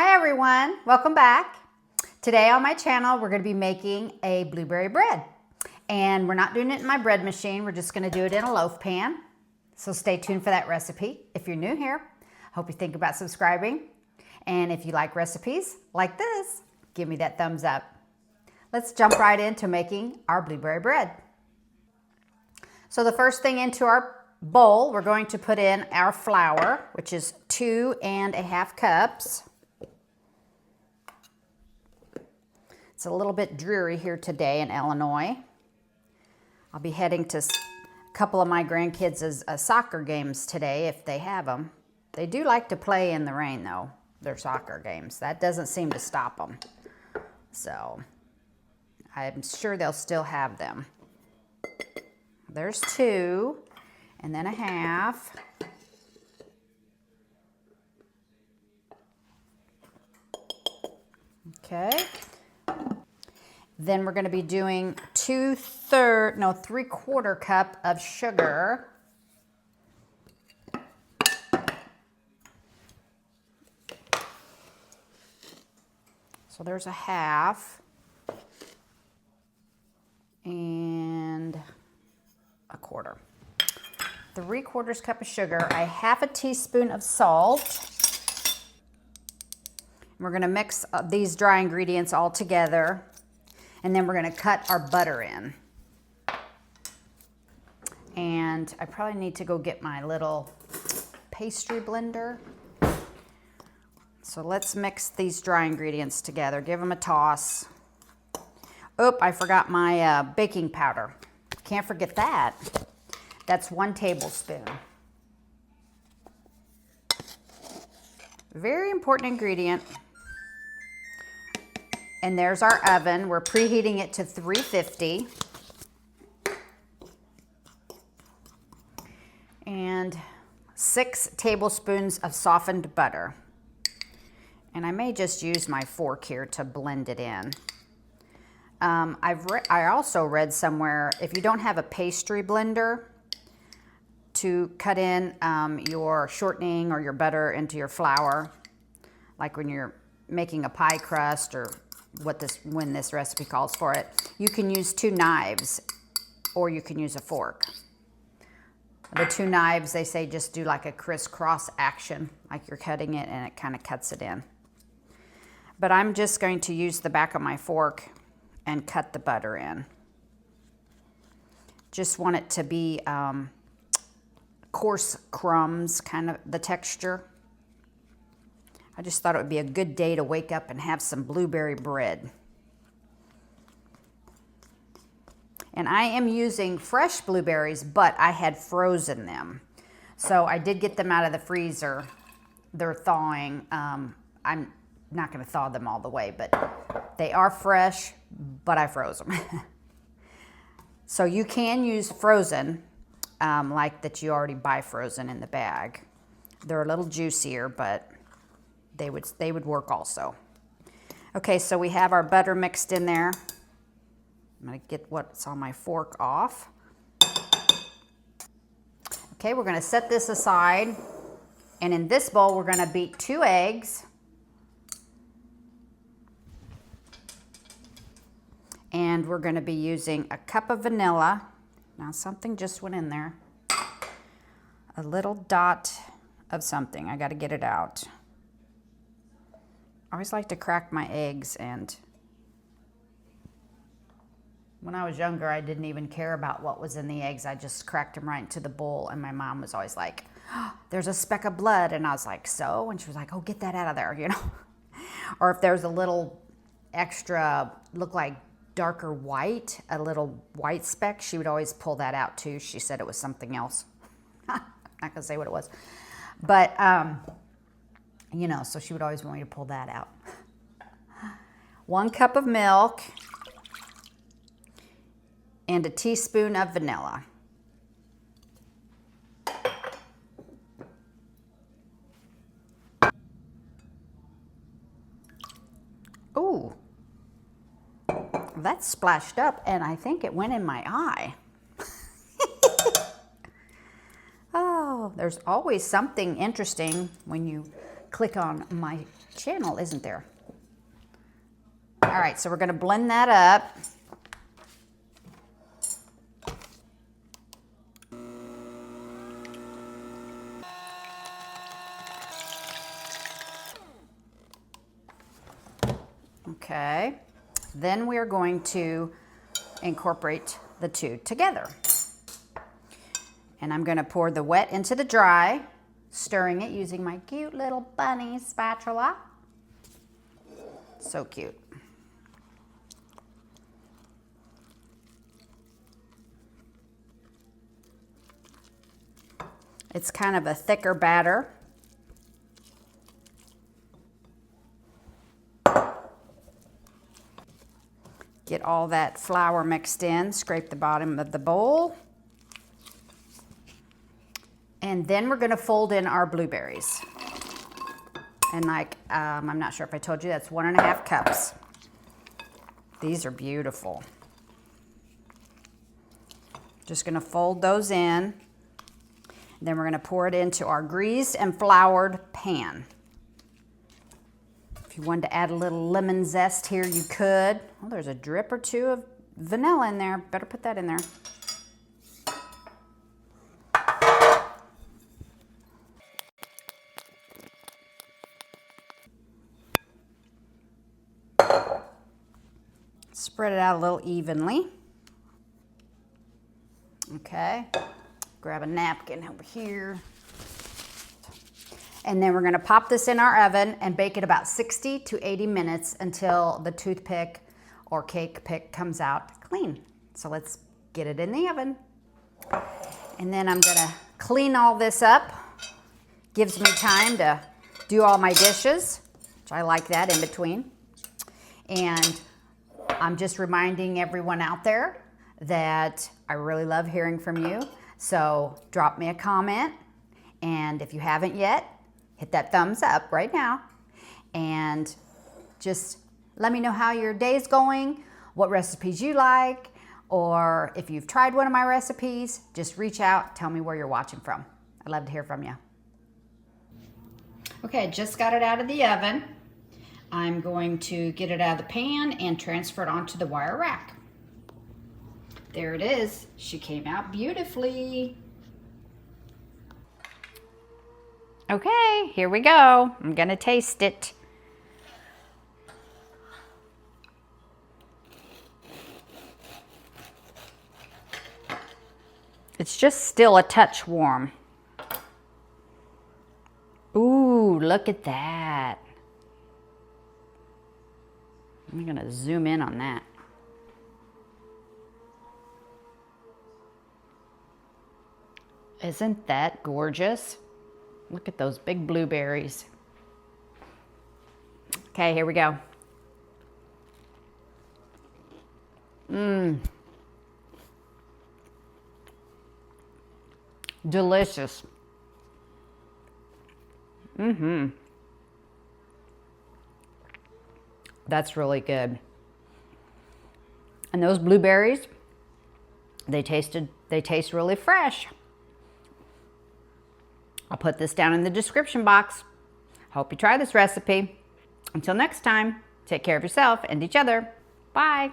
Hi everyone, welcome back. Today on my channel we're going to be making a blueberry bread. And we're not doing it in my bread machine, we're just going to do it in a loaf pan. So stay tuned for that recipe. If you're new here, hope you think about subscribing. And if you like recipes like this, give me that thumbs up. Let's jump right into making our blueberry bread. So the first thing into our bowl, we're going to put in our flour, which is 2½ cups. It's a little bit dreary here today in Illinois. I'll be heading to a couple of my grandkids' soccer games today if they have them. They do like to play in the rain though, their soccer games. That doesn't seem to stop them. So I'm sure they'll still have them. There's 2 and then 1/2. Okay. Then we're going to be doing 3/4 cup of sugar. So there's 1/2 and 1/4. 3/4 cup of sugar, 1/2 teaspoon of salt. We're going to mix these dry ingredients all together. And then we're going to cut our butter in. And I probably need to go get my little pastry blender. So let's mix these dry ingredients together. Give them a toss. Oh, I forgot my baking powder. Can't forget that. That's 1 tablespoon. Very important ingredient. And there's our oven. We're preheating it to 350. And 6 tablespoons of softened butter. And I may just use my fork here to blend it in. I also read somewhere, if you don't have a pastry blender to cut in your shortening or your butter into your flour, like when you're making a pie crust or when this recipe calls for it, you can use 2 knives or you can use a fork. The 2 knives, they say, just do like a crisscross action, like you're cutting it and it kind of cuts it in. But I'm just going to use the back of my fork and cut the butter in. Just want it to be coarse crumbs, kind of the texture. I just thought it would be a good day to wake up and have some blueberry bread. And I am using fresh blueberries, but I had frozen them. So I did get them out of the freezer. They're thawing. I'm not going to thaw them all the way, but they are fresh, but I froze them. So you can use frozen, like that you already buy frozen in the bag. They're a little juicier, but they would work also. Okay, so we have our butter mixed in there. I'm going to get what's on my fork off. Okay, we're going to set this aside. And in this bowl, we're going to beat 2 eggs. And we're going to be using a cup of vanilla. Now something just went in there. A little dot of something. I got to get it out. I always like to crack my eggs, and when I was younger, I didn't even care about what was in the eggs. I just cracked them right into the bowl, and my mom was always like, oh, there's a speck of blood, and I was like, so? And she was like, oh, get that out of there, you know? Or if there's a little extra, look like darker white, a little white speck, she would always pull that out too. She said it was something else. I'm not gonna say what it was. But, you know, so she would always want me to pull that out. 1 cup of milk and a teaspoon of vanilla. Ooh, that splashed up and I think it went in my eye. Oh, there's always something interesting when you click on my channel, isn't there? All right, so we're gonna blend that up. Okay, then we are going to incorporate the two together. And I'm gonna pour the wet into the dry, stirring it using my cute little bunny spatula. So cute. It's kind of a thicker batter. Get all that flour mixed in, scrape the bottom of the bowl. And then we're gonna fold in our blueberries. And like, I'm not sure if I told you, that's 1.5 cups. These are beautiful. Just gonna fold those in. Then we're gonna pour it into our greased and floured pan. If you wanted to add a little lemon zest here, you could. Oh, there's a drip or two of vanilla in there. Better put that in there. Spread it out a little evenly. Okay, grab a napkin over here. And then we're gonna pop this in our oven and bake it about 60 to 80 minutes until the toothpick or cake pick comes out clean. So let's get it in the oven. And then I'm gonna clean all this up. Gives me time to do all my dishes, which I like that in between. And I'm just reminding everyone out there that I really love hearing from you. So drop me a comment. And if you haven't yet, hit that thumbs up right now. And just let me know how your day's going, what recipes you like, or if you've tried one of my recipes, just reach out, tell me where you're watching from. I'd love to hear from you. Okay, just got it out of the oven. I'm going to get it out of the pan and transfer it onto the wire rack. There it is. She came out beautifully. Okay, here we go. I'm gonna taste it. It's just still a touch warm. Ooh, look at that. I'm gonna zoom in on that. Isn't that gorgeous? Look at those big blueberries. Okay, here we go. Mmm. Delicious. Mm-hmm. That's really good. And those blueberries, they taste really fresh. I'll put this down in the description box. Hope you try this recipe. Until next time, take care of yourself and each other. Bye.